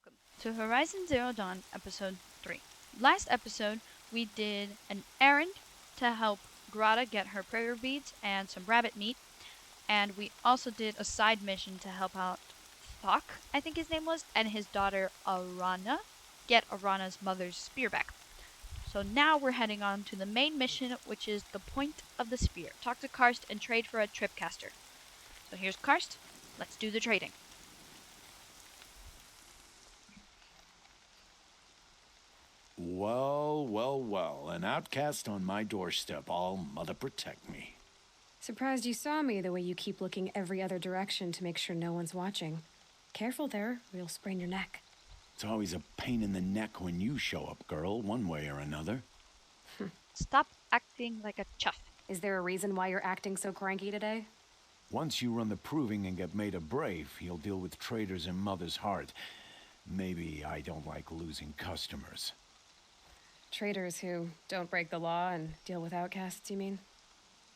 welcome to Horizon Zero Dawn Episode 3. Last episode, we did an errand to help Grata get her prayer beads and some rabbit meat, and we also did a side mission to help out Thok, I think his name was, and his daughter Arana get Arana's mother's spear back. So now we're heading on to the main mission, which is the point of the spear. Talk to Karst and trade for a tripcaster. So here's Karst. Let's do the trading. Well, an outcast on my doorstep. All mother protect me. Surprised you saw me the way you keep looking every other direction to make sure no one's watching. Careful there, or you'll sprain your neck. It's always a pain in the neck when you show up, girl, one way or another. Stop acting like a chuff. Is there a reason why you're acting so cranky today? Once you run the proving and get made a brave, you'll deal with traitors in Mother's Heart. Maybe I don't like losing customers. Traitors who don't break the law and deal with outcasts, you mean?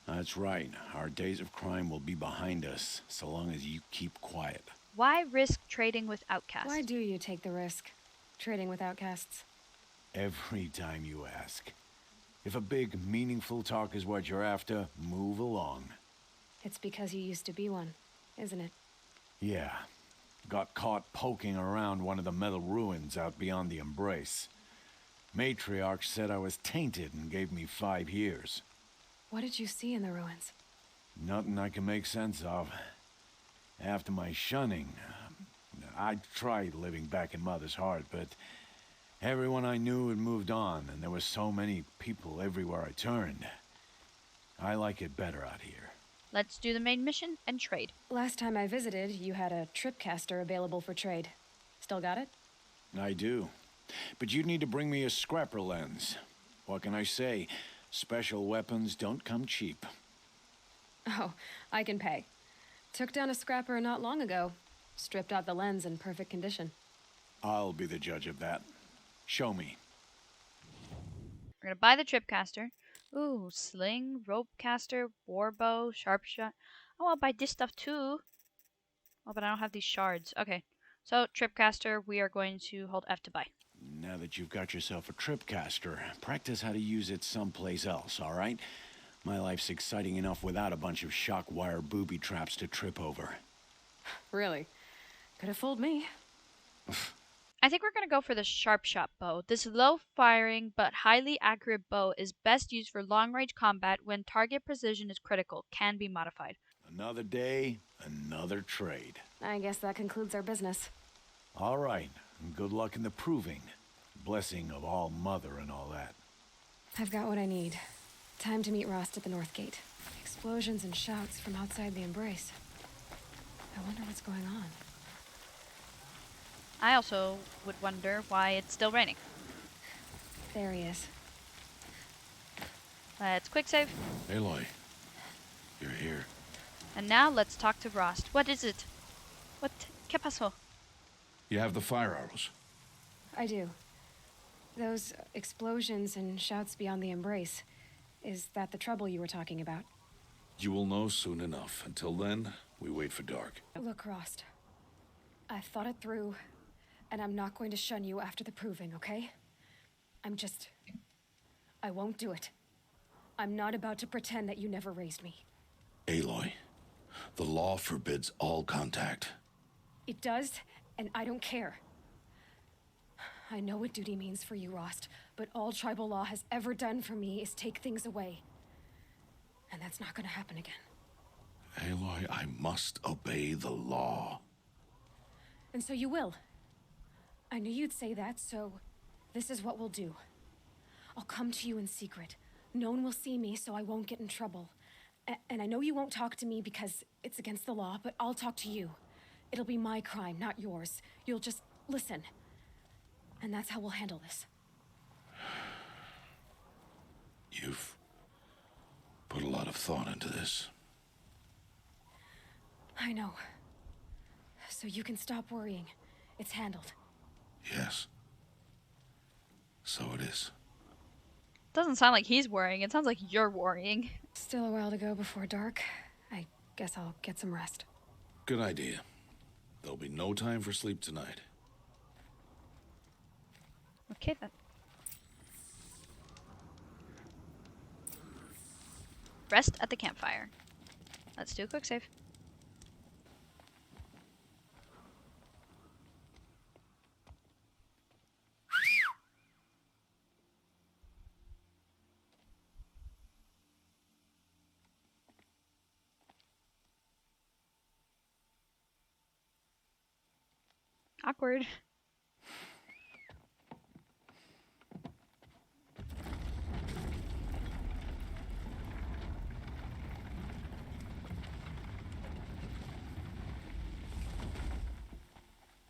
That's right. Our days of crime will be behind us, so long as you keep quiet. Why risk trading with outcasts? Why do you take the risk, trading with outcasts? Every time you ask. If a big, meaningful talk is what you're after, move along. It's because you used to be one, isn't it? Yeah. Got caught poking around one of the metal ruins out beyond the Embrace. Matriarch said I was tainted and gave me 5 years. What did you see in the ruins? Nothing I can make sense of. After my shunning, I tried living back in Mother's Heart, but everyone I knew had moved on, and there were so many people everywhere I turned. I like it better out here. Let's do the main mission and trade. Last time I visited, you had a tripcaster available for trade. Still got it? I do. But you'd need to bring me a scrapper lens. What can I say? Special weapons don't come cheap. Oh, I can pay. Took down a scrapper not long ago. Stripped out the lens in perfect condition. I'll be the judge of that. Show me. We're gonna buy the tripcaster. Ooh, sling, rope caster, warbow, sharp shot. Oh, I'll buy this stuff too. Oh, but I don't have these shards. Okay. So, tripcaster, we are going to hold F to buy. Now that you've got yourself a tripcaster, practice how to use it someplace else, all right? My life's exciting enough without a bunch of shock wire booby traps to trip over. Really? Could have fooled me. I think we're going to go for the sharp shot bow. This low firing but highly accurate bow is best used for long range combat when target precision is critical. Can be modified. Another day, another trade. I guess that concludes our business. All right, and good luck in the proving. Blessing of All Mother and all that. I've got what I need. Time to meet Rost at the North Gate. Explosions and shouts from outside the Embrace. I wonder what's going on. I also would wonder why it's still raining. There he is. Let's quick save. Aloy, you're here. And now let's talk to Rost. What is it? What? ¿Qué pasó? You have the fire arrows. I do. Those explosions and shouts beyond the Embrace. Is that the trouble you were talking about? You will know soon enough. Until then, we wait for dark. Look, Rost. I've thought it through, and I'm not going to shun you after the proving, okay? I won't do it. I'm not about to pretend that you never raised me. Aloy, the law forbids all contact. It does, and I don't care. I know what duty means for you, Rost, but all tribal law has ever done for me is take things away. And that's not gonna happen again. Aloy, I must obey the law. And so you will. I knew you'd say that, so this is what we'll do. I'll come to you in secret. No one will see me, so I won't get in trouble. And I know you won't talk to me because it's against the law, but I'll talk to you. It'll be my crime, not yours. You'll just listen. And that's how we'll handle this. You've put a lot of thought into this. I know. So you can stop worrying. It's handled. Yes. So it is. Doesn't sound like he's worrying. It sounds like you're worrying. Still a while to go before dark. I guess I'll get some rest. Good idea. There'll be no time for sleep tonight. Okay then. Rest at the campfire. Let's do a quick save. Awkward.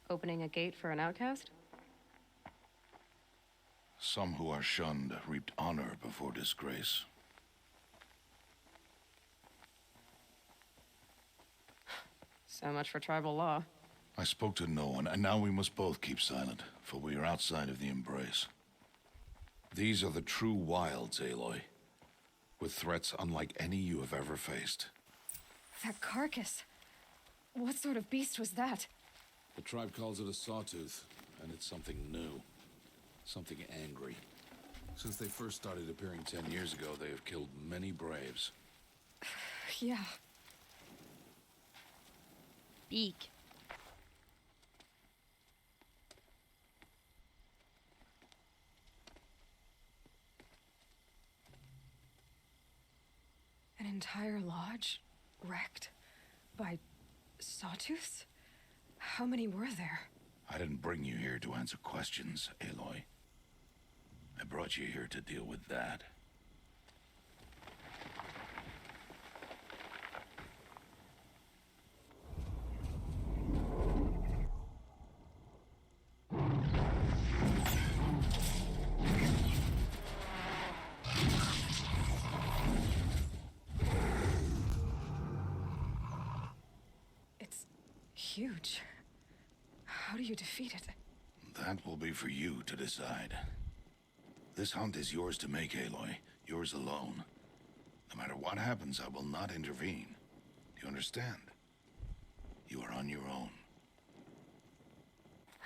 Opening a gate for an outcast? Some who are shunned reaped honor before disgrace. So much for tribal law. I spoke to no one, and now we must both keep silent, for we are outside of the embrace. These are the true wilds, Aloy, with threats unlike any you have ever faced. That carcass. What sort of beast was that? The tribe calls it a sawtooth, and it's something new. Something angry. Since they first started appearing 10 years ago, they have killed many braves. Yeah. Beak. An entire lodge wrecked by sawtooths? How many were there? I didn't bring you here to answer questions, Aloy. I brought you here to deal with that. It's huge. How do you defeat it? That will be for you to decide. This hunt is yours to make, Aloy. Yours alone. No matter what happens, I will not intervene. Do you understand? You are on your own.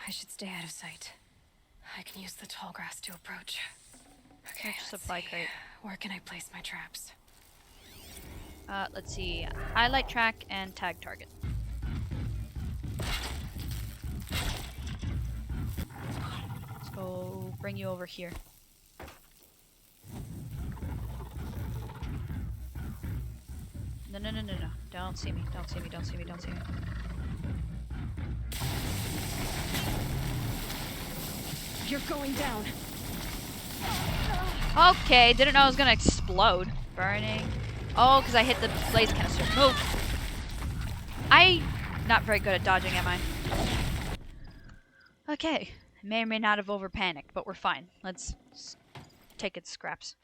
I should stay out of sight. I can use the tall grass to approach. Okay, Search let's supply see. crate. Where can I place my traps? Let's see. Highlight track and tag target. Let's go bring you over here. No, no, no, no, no. Don't see me. Don't see me. Don't see me. Don't see me. You're going down. Okay, didn't know I was gonna explode. Burning. Oh, because I hit the blaze canister. Move. Not very good at dodging, am I? Okay. May or may not have over panicked, but we're fine. Let's take its scraps.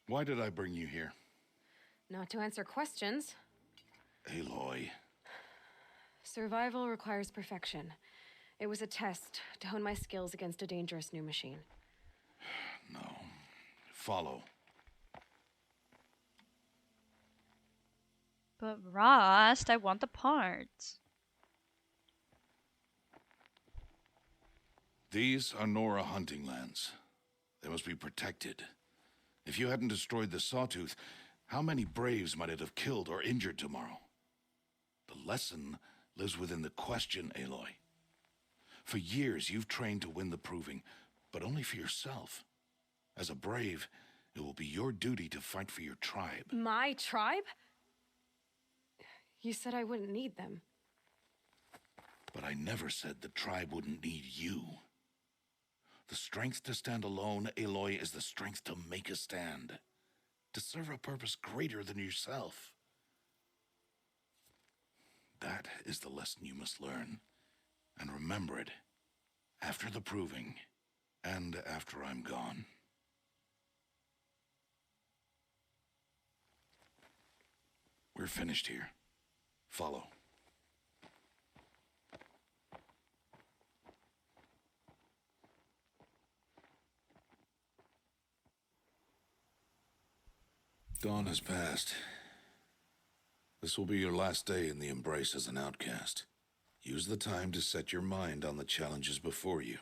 Why did I bring you here? Not to answer questions. Aloy. Survival requires perfection. It was a test to hone my skills against a dangerous new machine. No. Follow. But Rost, I want the parts. These are Nora hunting lands. They must be protected. If you hadn't destroyed the Sawtooth, how many braves might it have killed or injured tomorrow? The lesson lives within the question, Aloy. For years, you've trained to win the proving, but only for yourself. As a brave, it will be your duty to fight for your tribe. My tribe? You said I wouldn't need them. But I never said the tribe wouldn't need you. The strength to stand alone, Aloy, is the strength to make a stand. To serve a purpose greater than yourself. That is the lesson you must learn. And remember it. After the proving. And after I'm gone. We're finished here. Follow. Dawn has passed. This will be your last day in the Embrace as an outcast. Use the time to set your mind on the challenges before you.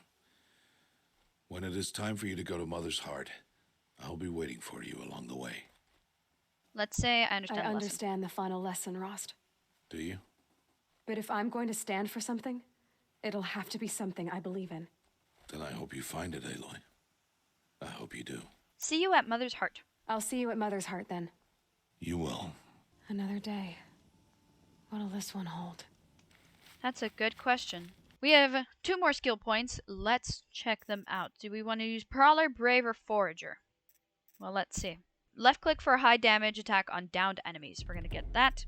When it is time for you to go to Mother's Heart, I'll be waiting for you along the way. Let's say I I understand the lesson. understand the final lesson, Rost. Do you? But if I'm going to stand for something, it'll have to be something I believe in. Then I hope you find it, Aloy. I hope you do. See you at Mother's Heart. I'll see you at Mother's Heart then. You will. Another day. What'll this one hold? That's a good question. We have 2 more skill points. Let's check them out. Do we want to use Prowler, Brave, or Forager? Well, let's see. Left click for a high damage attack on downed enemies. We're going to get that.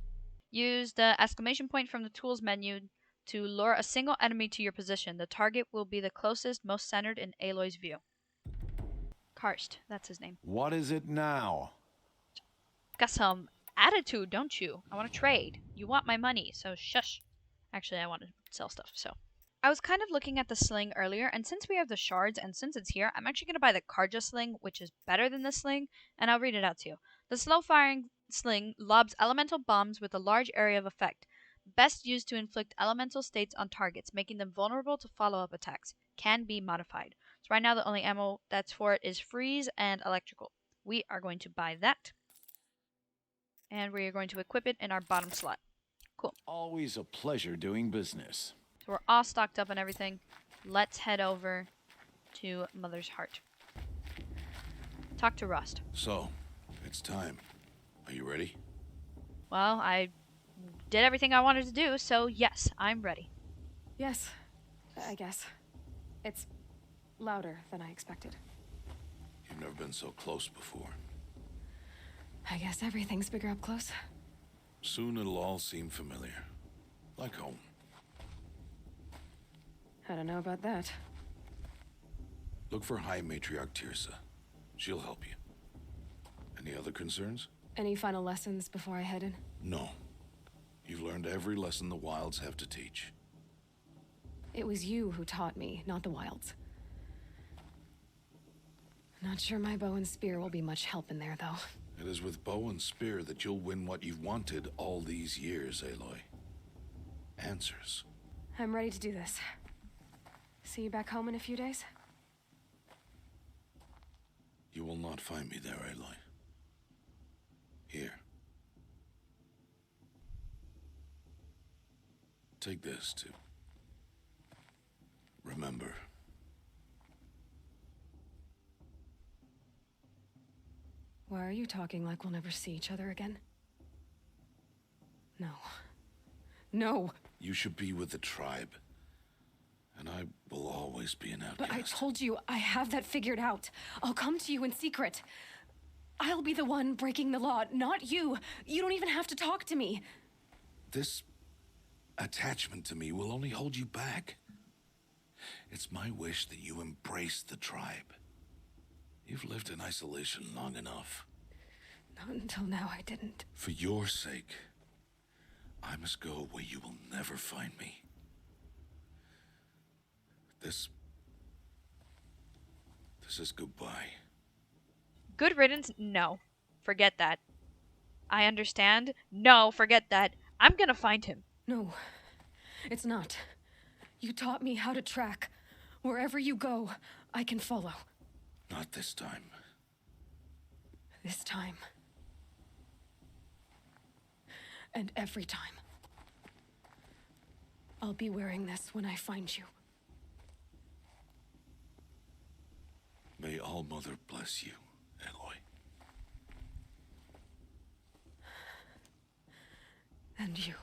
Use the exclamation point from the tools menu to lure a single enemy to your position. The target will be the closest, most centered in Aloy's view. Karst, that's his name. What is it now? Got some attitude, don't you? I want to trade. You want my money, so shush. Actually, I want to sell stuff, so. I was kind of looking at the sling earlier, and since we have the shards, and since it's here, I'm actually going to buy the Karja sling, which is better than the sling, and I'll read it out to you. The slow-firing sling lobs elemental bombs with a large area of effect. Best used to inflict elemental states on targets, making them vulnerable to follow-up attacks. Can be modified. So right now the only ammo that's for it is freeze and electrical. We are going to buy that. And we are going to equip it in our bottom slot. Cool. Always a pleasure doing business. So we're all stocked up on everything. Let's head over to Mother's Heart. Talk to Rost. So, it's time. Are you ready? Well, I did everything I wanted to do, so yes, I'm ready. Yes, I guess. It's louder than I expected. You've never been so close before. I guess everything's bigger up close. Soon it'll all seem familiar. Like home. I don't know about that. Look for High Matriarch Tirsa. She'll help you. Any other concerns? Any final lessons before I head in? No. You've learned every lesson the Wilds have to teach. It was you who taught me, not the Wilds. Not sure my bow and spear will be much help in there, though. It is with bow and spear that you'll win what you've wanted all these years, Aloy. Answers. I'm ready to do this. See you back home in a few days? You will not find me there, Aloy. Here. Take this, too. Remember. Why are you talking like we'll never see each other again? No. No! You should be with the tribe. And I will always be an outcast. But I told you, I have that figured out. I'll come to you in secret. I'll be the one breaking the law, not you. You don't even have to talk to me. This attachment to me will only hold you back. It's my wish that you embrace the tribe. You've lived in isolation long enough. Not until now, I didn't. For your sake, I must go where you will never find me. This is goodbye. Good riddance? No. Forget that. I understand. No, forget that. I'm gonna find him. No, it's not. You taught me how to track. Wherever you go, I can follow. Not this time. This time. And every time. I'll be wearing this when I find you. May All Mother bless you, Aloy. And you.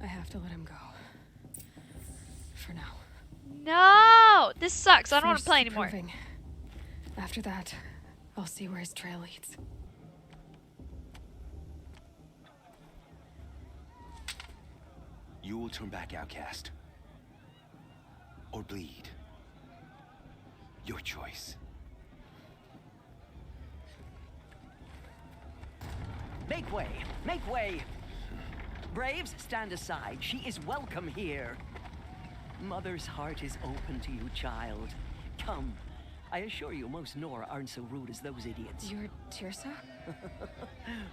I have to let him go. For now. No! This sucks. I don't want to First play anymore. proving. After that, I'll see where his trail leads. You will turn back, outcast. Or bleed. Your choice. Make way! Make way! Braves, stand aside. She is welcome here. Mother's heart is open to you, child. Come, I assure you, most Nora aren't so rude as those idiots. You're Tirsa?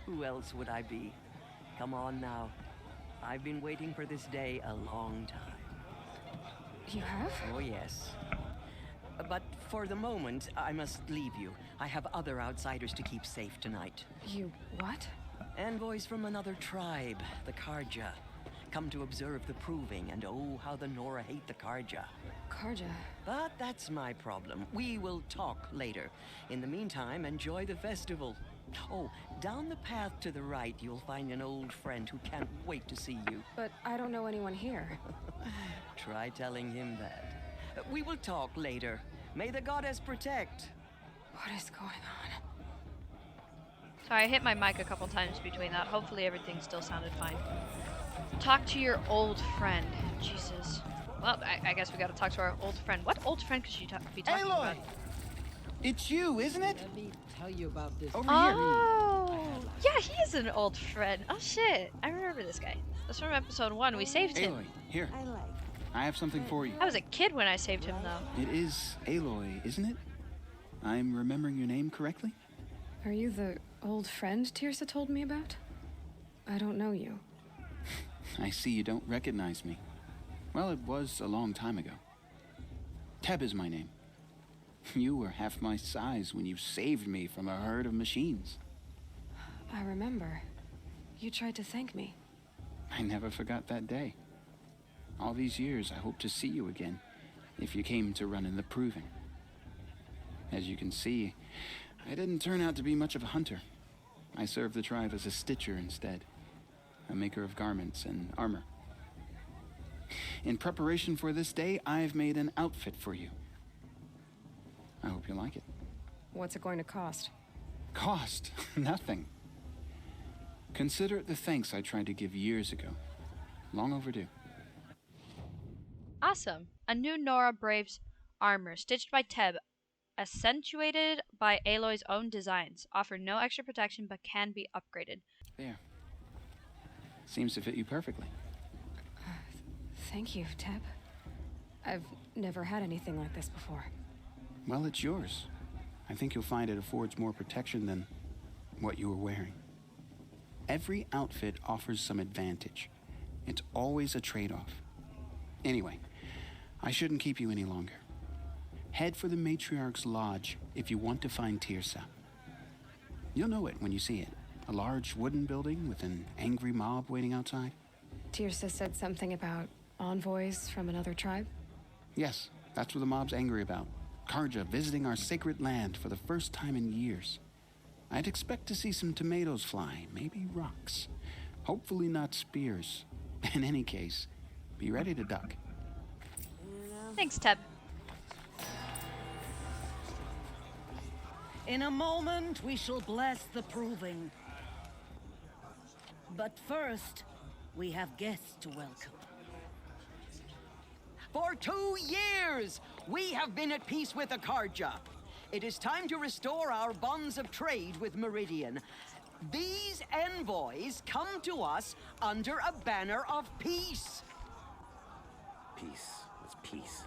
Who else would I be? Come on now. I've been waiting for this day a long time. You have? Oh, yes. But for the moment, I must leave you. I have other outsiders to keep safe tonight. You what? Envoys from another tribe, the Karja. Come to observe the proving, and oh, how the Nora hate the Karja. Karja. But that's my problem. We will talk later. In the meantime, enjoy the festival. Oh, down the path to the right, you'll find an old friend who can't wait to see you. But I don't know anyone here. Try telling him that. We will talk later. May the goddess protect. What is going on? Sorry, I hit my mic a couple times between that. Hopefully everything still sounded fine. Talk to your old friend. Jesus. Well, I guess we gotta talk to our old friend. What old friend could she be talking about? It's you, isn't it? Let me tell you about this. Over Oh! Yeah, he is an old friend. Oh shit. I remember this guy. That's from episode 1. We saved here. him. Aloy, here. I have something for you. I was a kid when I saved him, though. It is Aloy, isn't it? I'm remembering your name correctly? Are you the old friend Tirsa told me about? I don't know you. I see you don't recognize me. Well, it was a long time ago. Teb is my name. You were half my size when you saved me from a herd of machines. I remember. You tried to thank me. I never forgot that day. All these years, I hope to see you again, if you came to run in the proving. As you can see, I didn't turn out to be much of a hunter. I served the tribe as a stitcher instead, a maker of garments and armor. In preparation for this day, I've made an outfit for you. I hope you like it. What's it going to cost? Cost? Nothing. Consider it the thanks I tried to give years ago. Long overdue. Awesome. A new Nora Braves armor, stitched by Teb, accentuated by Aloy's own designs. Offer no extra protection, but can be upgraded. There. Seems to fit you perfectly. Thank you, Teb. I've never had anything like this before. Well, it's yours. I think you'll find it affords more protection than what you were wearing. Every outfit offers some advantage. It's always a trade-off. Anyway, I shouldn't keep you any longer. Head for the Matriarch's Lodge if you want to find Tirsa. You'll know it when you see it. A large wooden building with an angry mob waiting outside. Tirsa said something about envoys from another tribe? Yes, that's what the mob's angry about. Karja visiting our sacred land for the first time in years. I'd expect to see some tomatoes fly, maybe rocks. Hopefully not spears. In any case, be ready to duck. Thanks, Teb. In a moment, we shall bless the proving. But first, we have guests to welcome. For 2 years, we have been at peace with the Karja. It is time to restore our bonds of trade with Meridian. These envoys come to us under a banner of peace. Peace. It's peace.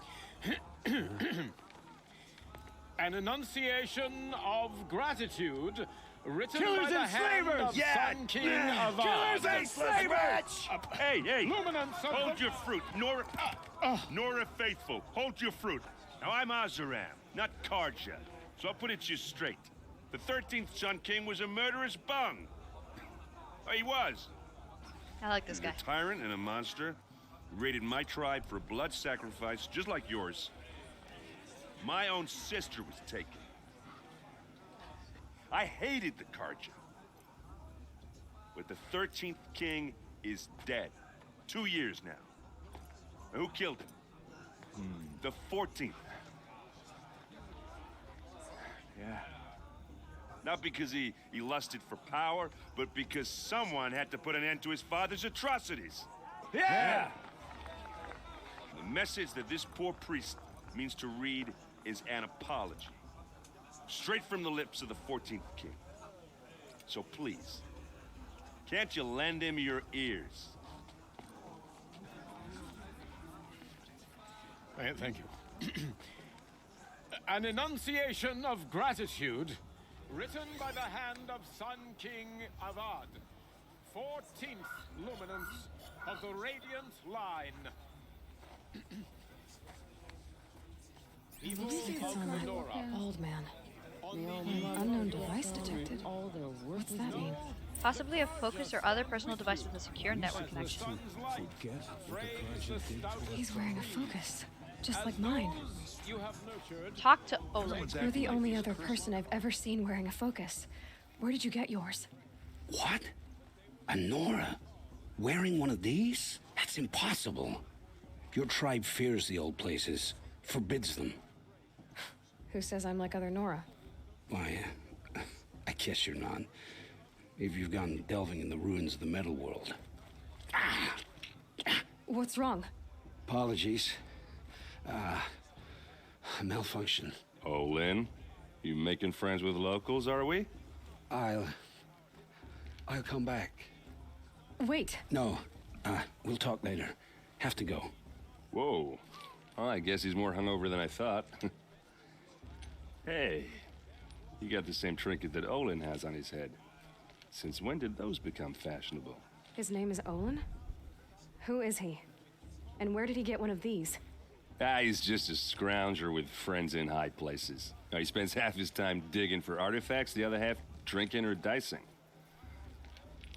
An enunciation of gratitude written Killers by the and hand slavers! of Yeah! Sun King Yeah! of Killers and slavers! Hey! Luminance of Hold the... your fruit, Nora. Nora Faithful, hold your fruit. Now I'm Azaram, not Karja, so I'll put it to you straight. The 13th Sun King was a murderous bung. Oh, he was. I like this He's guy. a tyrant and a monster. He raided my tribe for a blood sacrifice, just like yours. My own sister was taken. I hated the Karja. But the 13th king is dead. 2 years now. And who killed him? The 14th. Yeah. Not because he lusted for power, but because someone had to put an end to his father's atrocities. Yeah! The message that this poor priest means to read is an apology. Straight from the lips of the 14th king. So please, can't you lend him your ears? Thank you. An enunciation of gratitude, written by the hand of Sun King Avad, 14th luminance of the Radiant Line. People Looks like it's of on that Menorah. bald man. On the Unknown device detected. What's that mean? Possibly a focus or other personal device with a secure network connection. sun's light, frames the stout He's wearing a focus, just like mine. you have nurtured. Talk to Olin. You're the only other person I've ever seen wearing a focus. Where did you get yours? What? A Nora? Wearing one of these? That's impossible. Your tribe fears the old places, forbids them. Who says I'm like other Nora? Why, I guess you're not. If you've gone delving in the ruins of the metal world. What's wrong? Apologies. A malfunction. Oh, Lynn, you making friends with locals, are we? I'll come back. Wait. No, we'll talk later. Have to go. Whoa. Well, I guess he's more hungover than I thought. Hey, you got the same trinket that Olin has on his head. Since when did those become fashionable? His name is Olin? Who is he? And where did he get one of these? He's just a scrounger with friends in high places. Now, he spends half his time digging for artifacts, the other half drinking or dicing.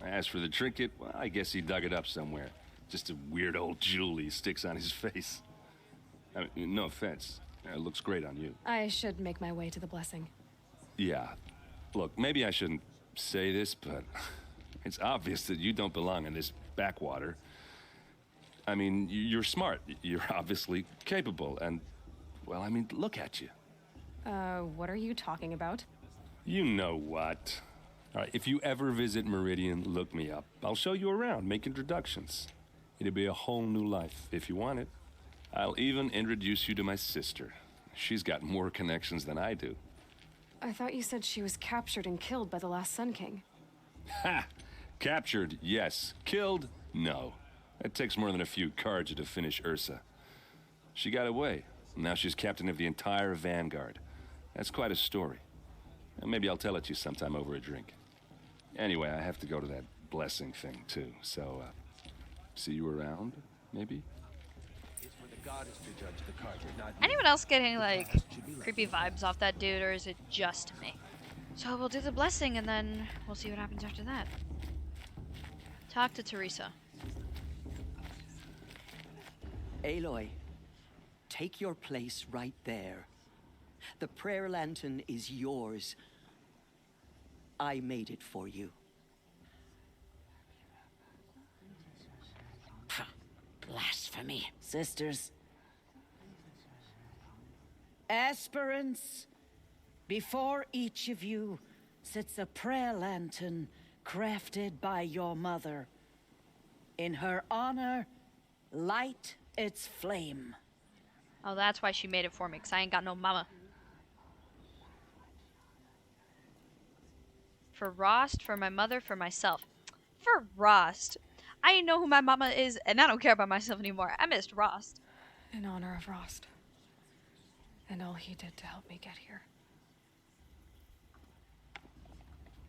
As for the trinket, well, I guess he dug it up somewhere. Just a weird old jewel he sticks on his face. I mean, no offense. It looks great on you. I should make my way to the blessing. Yeah. Look, maybe I shouldn't say this, but it's obvious that you don't belong in this backwater. I mean, you're smart. You're obviously capable, and, well, I mean, look at you. What are you talking about? You know what. All right, if you ever visit Meridian, look me up. I'll show you around, make introductions. It'll be a whole new life, if you want it. I'll even introduce you to my sister. She's got more connections than I do. I thought you said she was captured and killed by the last Sun King. Ha! Captured, yes. Killed, no. It takes more than a few Carja to finish Ursa. She got away. Now she's captain of the entire Vanguard. That's quite a story. And maybe I'll tell it to you sometime over a drink. Anyway, I have to go to that blessing thing, too. So, see you around, maybe? Anyone else getting, like, creepy vibes off that dude, or is it just me? So we'll do the blessing, and then we'll see what happens after that. Talk to Teresa. Aloy, take your place right there. The prayer lantern is yours. I made it for you. Blasphemy. Sisters. Aspirants, before each of you sits a prayer lantern crafted by your mother. In her honor, light its flame. Oh, that's why she made it for me, because I ain't got no mama. For Rost, for my mother, for myself. For Rost. I know who my mama is, and I don't care about myself anymore. I missed Rost. In honor of Rost. And all he did to help me get here.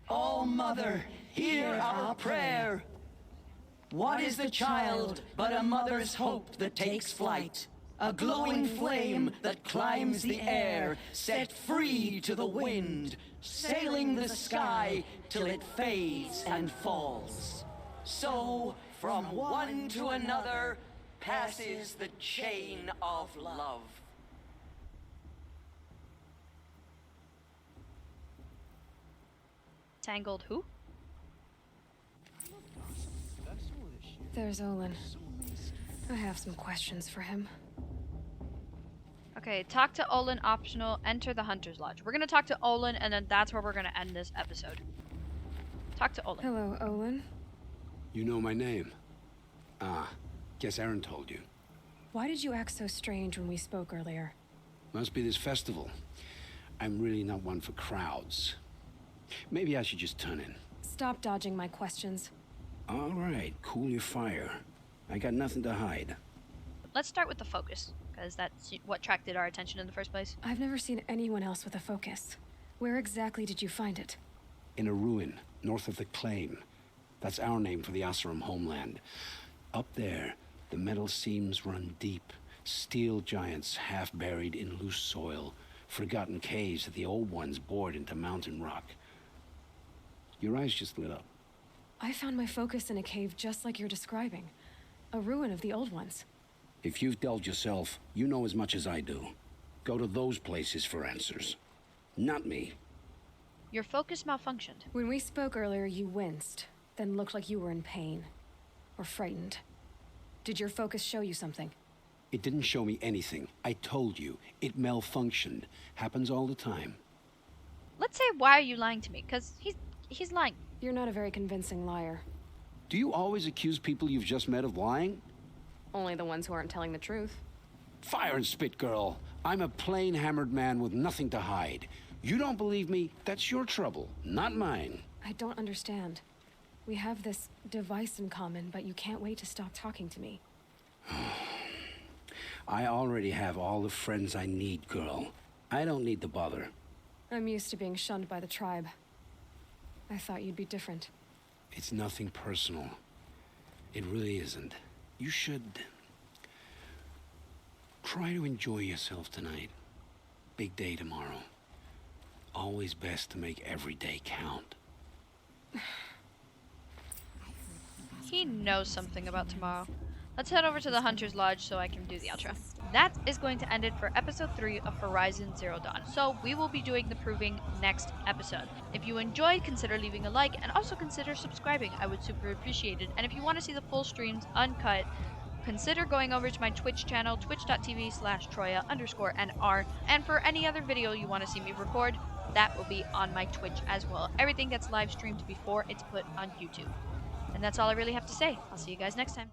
Oh, Mother, hear our prayer. What is the child but a mother's hope that takes flight? A glowing flame that climbs the air, set free to the wind, sailing the sky till it fades and falls. So, from one to another, passes the chain of love. Tangled who? There's Olin. I have some questions for him. Okay, talk to Olin, optional, enter the Hunter's Lodge. We're gonna talk to Olin, and then that's where we're gonna end this episode. Talk to Olin. Hello, Olin. You know my name? Guess Aaron told you. Why did you act so strange when we spoke earlier? Must be this festival. I'm really not one for crowds. Maybe I should just turn in. Stop dodging my questions. All right, cool your fire. I got nothing to hide. Let's start with the focus. because that's what attracted our attention in the first place. I've never seen anyone else with a focus. Where exactly did you find it? In a ruin, north of the Claim. That's our name for the Oseram homeland. Up there, the metal seams run deep. Steel giants half buried in loose soil. Forgotten caves that the old ones bored into mountain rock. Your eyes just lit up. I found my focus in a cave just like you're describing. A ruin of the old ones. If you've delved yourself, you know as much as I do. Go to those places for answers. Not me. Your focus malfunctioned. When we spoke earlier, you winced, then looked like you were in pain. Or frightened. Did your focus show you something? It didn't show me anything. I told you. It malfunctioned. Happens all the time. Let's say, why are you lying to me? Because he's lying. You're not a very convincing liar. Do you always accuse people you've just met of lying? Only the ones who aren't telling the truth. Fire and spit, girl. I'm a plain hammered man with nothing to hide. You don't believe me? That's your trouble, not mine. I don't understand. We have this device in common, but you can't wait to stop talking to me. I already have all the friends I need, girl. I don't need the bother. I'm used to being shunned by the tribe. I thought you'd be different. It's nothing personal. It really isn't. You should try to enjoy yourself tonight. Big day tomorrow. Always best to make every day count. He knows something about tomorrow. Let's head over to the Hunter's Lodge so I can do the outro. That is going to end it for episode 3 of Horizon Zero Dawn. So we will be doing the proving next episode. If you enjoyed, consider leaving a like and also consider subscribing. I would super appreciate it. And if you want to see the full streams uncut, consider going over to my Twitch channel, twitch.tv/Troya_NR. And for any other video you want to see me record, that will be on my Twitch as well. Everything gets live streamed before it's put on YouTube. And that's all I really have to say. I'll see you guys next time.